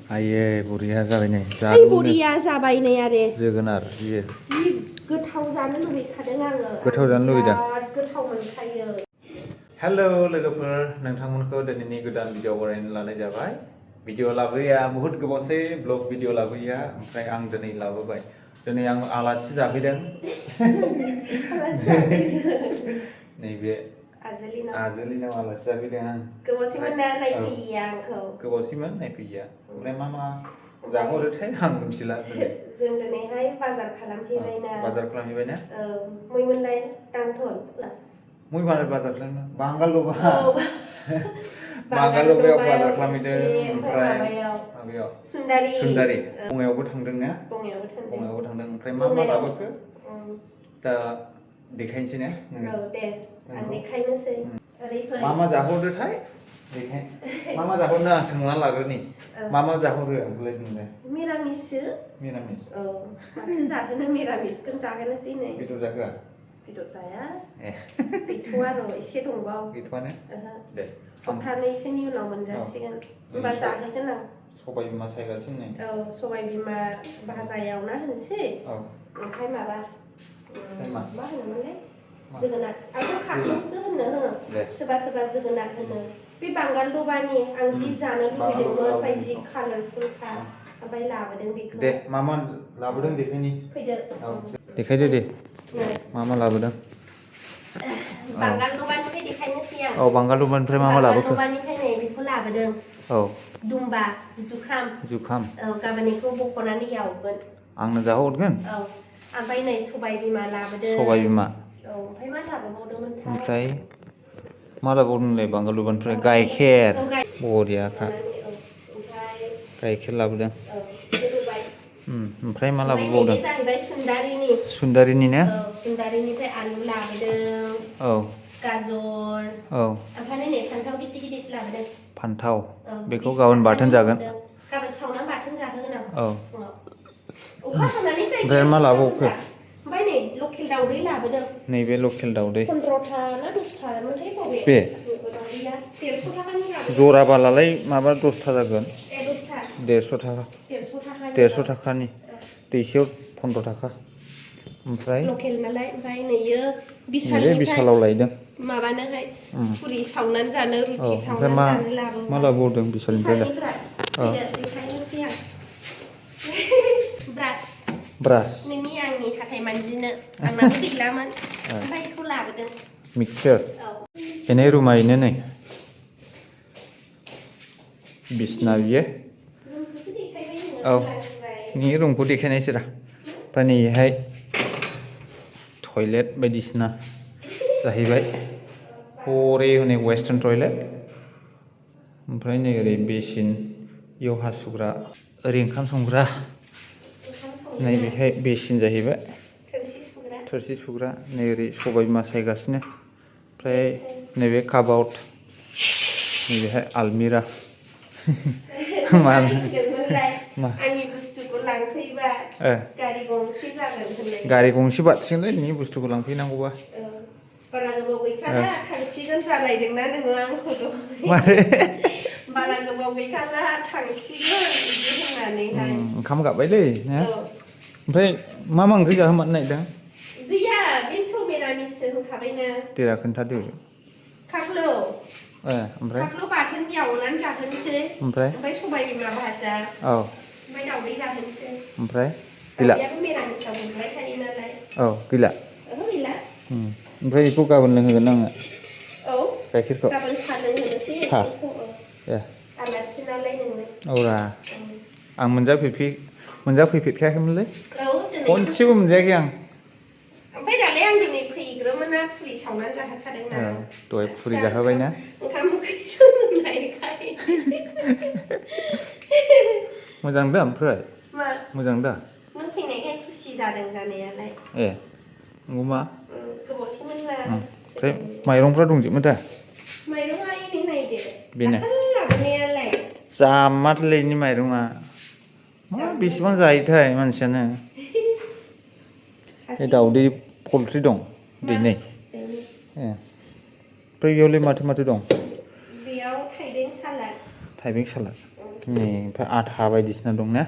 Aye, buria जाबाय नै Ay buria जाबाय नै आरो जोगोनार बियो जि गोथाव जानो लुबैखादों आङो गोथाव जानो लुबैदों बिराद गोथाव मोनखायो हेलौ लोगोफोर नोंथांमोनखौ दिनैनि गोदान भिडिअ बरायनो लानाय जाबाय भिडिअ लाबोया बहुत गोबावसै ब्लग भिडिअ लाबोया ओमफ्राय आं दिनै लाबोबाय दिनै आं आलासि जाफैदों नैबे आजोलिनाव आलासि जाफैदों आं गोबावसैमोन ना नायफैया आंखौ गोबावसैमोन नायफैया ओमफ्राय मा जाहरोथाय आं मिथिला जों दिनैहाय बाजार खालामहैबायना बाजार खालामहैबायना मैमोनलाय दांथल muy बाजार खालामनो बांगालल'बा बांगालल'बायाव बाजार खालामहैदों ओमफ्राय माबायाव सुन्दारि बङाइयावबो थांदों ना बङाइयावबो थांदों ओमफ्राय मा लाबोखो दा देखायनोसै ना औ दे आं देखायनोसै ओरै फै मा जाहरदोथाय देखाय मा जाहरनो आं सोंना लाग्रोनि मा जाहरो आंलाय नोंलाय मिरामिससो मिरामिस औ माथो जाहोनो मिरामिसखौनो जाहोनोसै नै बेदर जाहोआ बेदर जाया गैथ'आ र' एसे दंबावो गैथ'आनो दे सप्तानैसोनि उनाव मोनजासिगोन होमबा जाहोगोन आं सबाय बिमा सायगासिनो नै औ सबाय बिमा भाजा एवना होनोसै औ ओमफ्राय माबा मा होनोमोनलाय जोगोनार आंथ' खाख्लौसो होनो सोरबा सोरबा जोगोनार होनो बे बांगाल दबानि आं जि जानो लुबैदोंमोन ओमफ्राय जि कालारफुलखा ओमफ्राय लाबोदों बेखौ दे मा लाबोदों देखायनि फैदो औ देखायदो दे मा लाबोदों बांगाल दबानिफ्राय देखायनोसै आं औ बांगाल दबानिफ्राय मा लाबोखो बांगाल दबानिफ्राय नै बेखौ लाबोदों औ दुम्बा जुखाम औ गाबोन बेखौ बख'नानै एवगोन आंनो जाहोहरगोन औ ओमफ्राय नै सबाय बिमा लाबोदों सबाय बिमा औ ओमफ्राय मा लाबोबावदोंमोनथाय ओमफ्राय मा लाबोबावदोंलै बांगाल दबानिफ्राय गाइखेर बरियाखा गाइखेर लाबोदों ओमफ्राय मा लाबोबावदों जाहैबाय सुन्दारिनि ने सुन्दारिनिफ्राय आलु लाबोदों औ गाजर औ ओमफ्राय नै फान्थाव गिदिर गिदिर लाबोदों फान्थाव बेखौ गाबोन बाथोन जागोन गाबोन सावना बाथोन जाहोगोन आं औ फुङाव अखा हानानै ओमफ्राय मा लाबावखो ओमफ्राय नै लकेल दावदै लाबोदों नैबे लकेल दावदै 15था ना 10था मोनथाय बबे बे दावदैया 150 थाखानि लाबोदों जराबालाय माबा 10था जागोन 10था 150 थाखा 150 थाखानि दैसेयाव 15 थाखा ओमफ्राय लकेल नालाय ओमफ्राय नैयो बिसालाव लायदों माबानोहाय फुरि सावनानै जानो रुटि ओमफ्राय सावनानै जानो लाबोबाय मा लाबोबावदों बिसालनिफ्राय देखायनोसै आं ब्रास नोंनि आंनि हाथाय मानजिनो आंनाबो गैलामोन ओमफ्राय बेखौ लाबोदों मिक्सचार बेनो रुमायनो नै बिसना बियो औ नि रुमखौ देखायनायसै रा ओमफ्राय नैहाय टयलेट बायदिसिना जाहैबाय हरै हनै वेस्टार्न टयलेट ओमफ्राय नै ओरै बेसिन इयाव हासुग्रा ओरै ओंखाम संग्रा नै बेहाय बेसिन जाहैबाय थोरसि सुग्रा नै ओरै सबाय बिमा सायगासिनो ओमफ्राय नैबे काबाउट नैबेहाय आलमिरा आंनि बुस्थुखौ लांफैबा गारि गंसे जागोन होननाय गारि गंसे बाथिगोनलै नोंनि बुस्थुखौ लांफैनांगौबा बारा गोबाव गैखाला थांसिगोन जालायदोंना नोङो आंखौ बारा गोबाव गैखाला थांसिगोन बिदि होननानैहाय ओंखाम गाबबायलै ना ओमफ्राय मा ओंख्रि जाहोमारनो नागिरदों गैया बेनोथ' मिरामिससो होखाबायना देरा खोन्थादो खाख्लौ ओमफ्राय खाख्लौ बाथोन एवनानै जाहोनोसै ओमफ्राय सबाय बिमा भाजा औ ओमफ्राय दावदै जाहोनोसै ओमफ्राय गैला दावदैयाबो मिरामिसाव मोनबाय थायो नालाय औ गैला गैला ओमफ्राय बेखौ गाबोन लोंहोगोन आङो औ गाइखेरखौ गाबोन साहा लोंहोनोसै आलासि नालाय नोङो औरा आं मोनजाफैफेरखायाखैमोनलै खनसेबो मोनजायाखै आं ओमफ्राय दालाय आं दिनै फैग्रोमोना फुरि सावनानै जाहोखादोंना दहाय फुरि जाहोबायना ओंखाम ओंख्रि संनायखाय मोजां दा ओमफ्राय मोजां दा नों फैनायखाय खुसि जादों जानायालाय नंगौमा गोबावसैमोन ना ओमफ्राय माइरंफ्रा दंजोबो दा माइरंआ इनै नायदो बेनो लाबोनायालाय जामारलै इनि माइरङा मा बेसेबां जायोथाय मानसियानो बे दावदै पलट्रि दं दैनै ओमफ्राय बेयावलाय माथो दं बेयाव थाइबें सालाद Nih, oमफ्राय आथा बायदिसिना दं ना?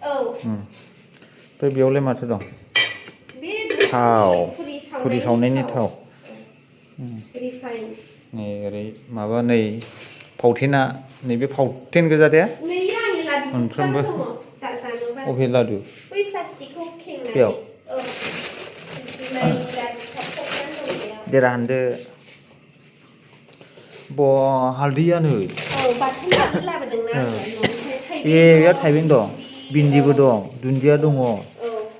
औ। ओमफ्राय बेयावलाय माथो दं? बे थाव, फुरि फुरि सावनायनि थाव। रिफाइन। नै ओरै माबा नै फावथेना नैबे फावथेन गोजा दे। नै आंनि लादुफ्रानो दङ जानोबा। अबे लादु? बै प्लास्टिकखौ खेंनानै। बेयाव? औ। नै लादु थाबथाबनानै दं बेयाव। देरा हानदो। बा हालदैया नै। औ बाथोन जानो लाबोदोंना आङो न'निफ्राय ए थाइबें बेयाव दं, थाइबें दं, भिन्दिबो दं, दुन्दिया दङ, औ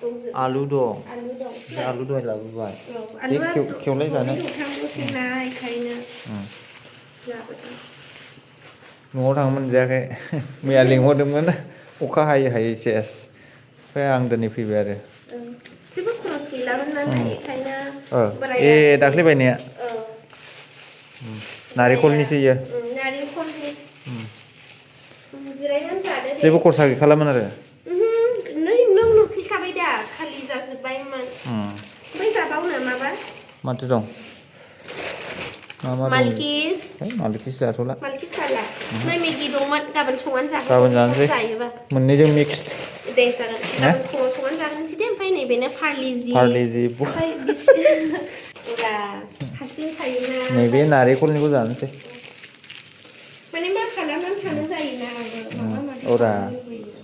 दंजोबो। आलु दं। आलु दं। ओमफ्राय आलु दहाय लाबोबाय। औ दे आलुआ खेवलाय जानो। दरथामल'सैना बेखायनो लाबोदों। न'आव थांनो मोनजायाखै। मैया लिंहरदोंमोन अखा हायै हायै सेस। ओमफ्राय आं दिनै फैबाय आरो। जेबो खरस गैलामोन नालाय बेखायनो ए बोराया दाख्लै बायनाया। औ। नारेंखलनिसो इयो। नारेंखलनि। जिरायनानै जादो दे। जेबो खरसा गैखालामोन आरो। नै नों नुफैखाबाय दा खालि जाजोब्बायमोन। ओमफ्राय जाबावनो माबा? माथो दं? मा मा दं? मालकिस। मालकिस जाथ'ला। मालकिस जाला। ओमफ्राय मेगि दंमोन गाबोन संनानै गाबोन जाहोगोन जानोसै जायोबा। मोननैजों मिक्सड। दे जागोन। ने? गाबोन फुङाव संनानै जाहोनोसै दे ओमफ्राय नैबेनो पारलिजि। पारलेजि ओमफ्राय औब्रा हारसिं थायोना। नैबे नारेंखलनिखौ जानोसै। माने मा खालामनानै थानो जायोना आंबो माबा माबि औरा जानो लुबैयो।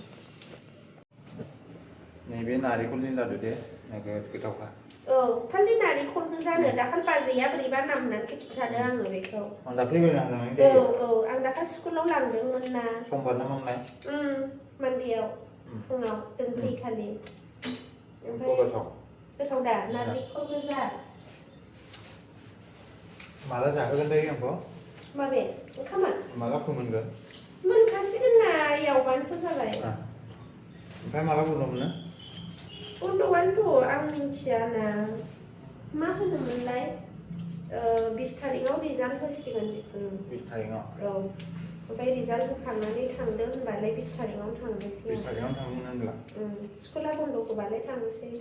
नैबे नारेंखलनि लादु दे नोगोद गोथावखा। औ खालि नारेंखल गोजानो दाखालि बाजैया बोरैबा नाम होननानैसो खिन्थादों आंनो बेखौ। आं दाख्लै बायना होदोंमोन दे। औ आं दाखालि स्कुलाव लांदोंमोन ना। समबार ना मामोनलाय? मान्डेआव फुङाव दोनफैखालि। ओमफ्राय गोथाव। गोथाव दा नारेंखल गोजा। माला जाहोगोनथाय आंखौ? माबे ओंखामा? माला फोमोनगोन? मोनखासिगोन ना एवबानोथ' जाबाय। ओमफ्राय माला बन्द मोनो? बन्द'आनोथ' आं मिन्थियाना। मा होनोमोनलाय 20 तारिखआव रिजाल्ट होसिगोन जिखुनु। 20 तारिखआव? औ। ओमफ्राय रिजाल्ट होखांनानै थांदो होनबालाय 20 तारिखआवनो थांनोसै। 20 तारिखआवनो थांनो मोनो होनब्ला? स्कुला बन्द' होबालाय थांनोसै।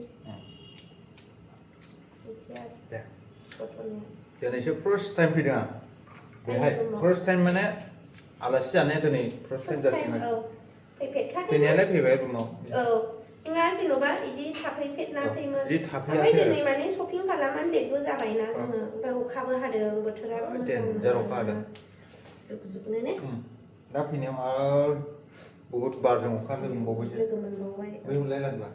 दे। दिनैसो फार्स्ट टाइम फैदों आं। बेहाय फार्स्ट टाइम माने आलासि जानाया दिनै फार्स्ट टाइम जासिगोन। फैनायालाय फैबाय रुमाव। औ। नङा जेन'बा बिदि थाफैफेरनाखैमोन। बिदि ओमफ्राय थाफैयाखै दिनै माने शपिं खालामनानै लेटबो जाबायना जोङो। ओमफ्राय अखाबो हादों बोथोराबो मोजां देनजार अखा हादों। जुग जुगनो ने? दा फैनायाव आरो बहुत बारजों अखा लोगो मोनबावबायसो। लोगो मोनबावबाय। बै हरलाय लादुआ?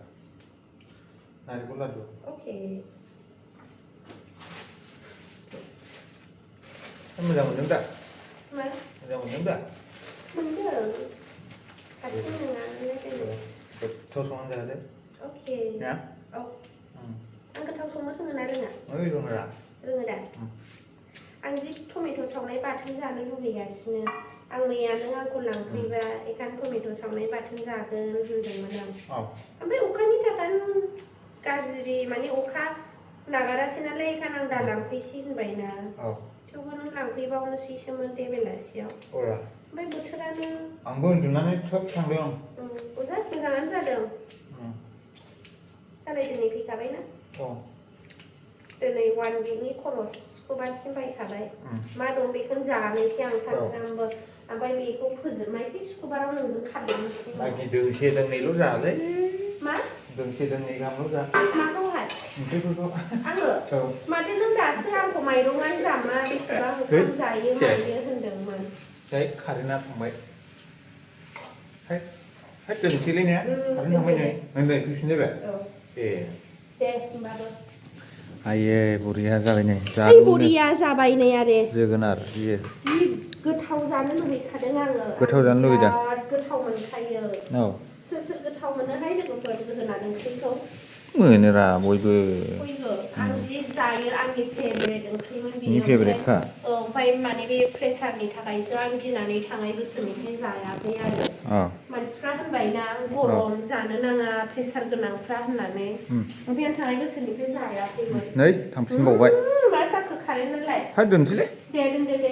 नारेंखल लादु। अके। मोजां मोनदों दा? मा? मोजां मोनदों दा? मोनदों। हारसिं नङा नालाय दिनै। गोथाव संनानै जाहोदो। अके। ना? औ। आं गोथाव संनो रोङो ना रोङा? ओइ रोङोरा। रोङो दा? आं जि टमेट' सावनाय बाथोन जानो लुबैगासिनो। आं मैया नों आंखौ लांफैबा बेखायनो टमेट' सावनाय बाथोन जागोन होनदोंमोन आं। ओमफ्राय अखानि थाखायनो गाज्रि माने अखा नागारासै नालाय बेखायनो आं दा लांफैसै होनबायना। थेवबो नों लांफैबावनोसैसोमोन दे बेलासियाव। ओमफ्राय बोथोरानो। आंबो उन्दुनानै थ्रोब थांदों आं। मोजाङानो जादों। दालाय दिनै फैखाबायना? दिनै 1 विकनि खरस सुक्रुबारसिम बायखाबाय। मा दं बेखौनो जानोसै आं सानफ्रामबो। ओमफ्राय बेखौ फोजोबनायसै सुक्रुबाराव नोंजों खारलांनोसै। बाखि दोंसे दोंनैल' जालै। मा? दोंसे दोंनै गाहामल' जा। माखौहाय? ओंख्रिफोरखौ। आङो? माथो नों दासो आंखौ माइरंआनो जामा बेसेबां ओंखाम जायो मायो होनदोंमोन। कारेन्टआ थांबाय। दोनसैलै ने? कारेन्ट थांबाय नै फैफिनलायबाय? ए। दे होमबाबो। आइयै बरिया जाबाय नै बरिया जाबाय नै आरो। जोगोनार बियो। जि गोथाव जानो लुबैखादों आङो। गोथाव जानो लुगैदों? बिराद गोथाव मोनखायो। औ। सोर सोर गोथाव मोनोहाय लोगोफोर जोगोनार ओंख्रिखौ? मोनोरा बयबो। बयबो? आं जि जायो आंनि फेभरेट ओंख्रिमोन नोंनि बियो। फेभरेटखा? ओमफ्राय माने बे प्रेसारनि थाखायसो आं गिनानै थांनाय बोसोरनिफ्राय जायाखै आरो। मानसिफ्रा होनबायना गरम जानो नाङा प्रेसार गोनांफ्रा होननानै। ओमफ्राय आं थांनाय बोसोरनिफ्राय जायाखैमोन। नै थांफिनबावबाय। मा जाखो कारेन्टआलाय? दोनसैलै। दे दोनदो दे।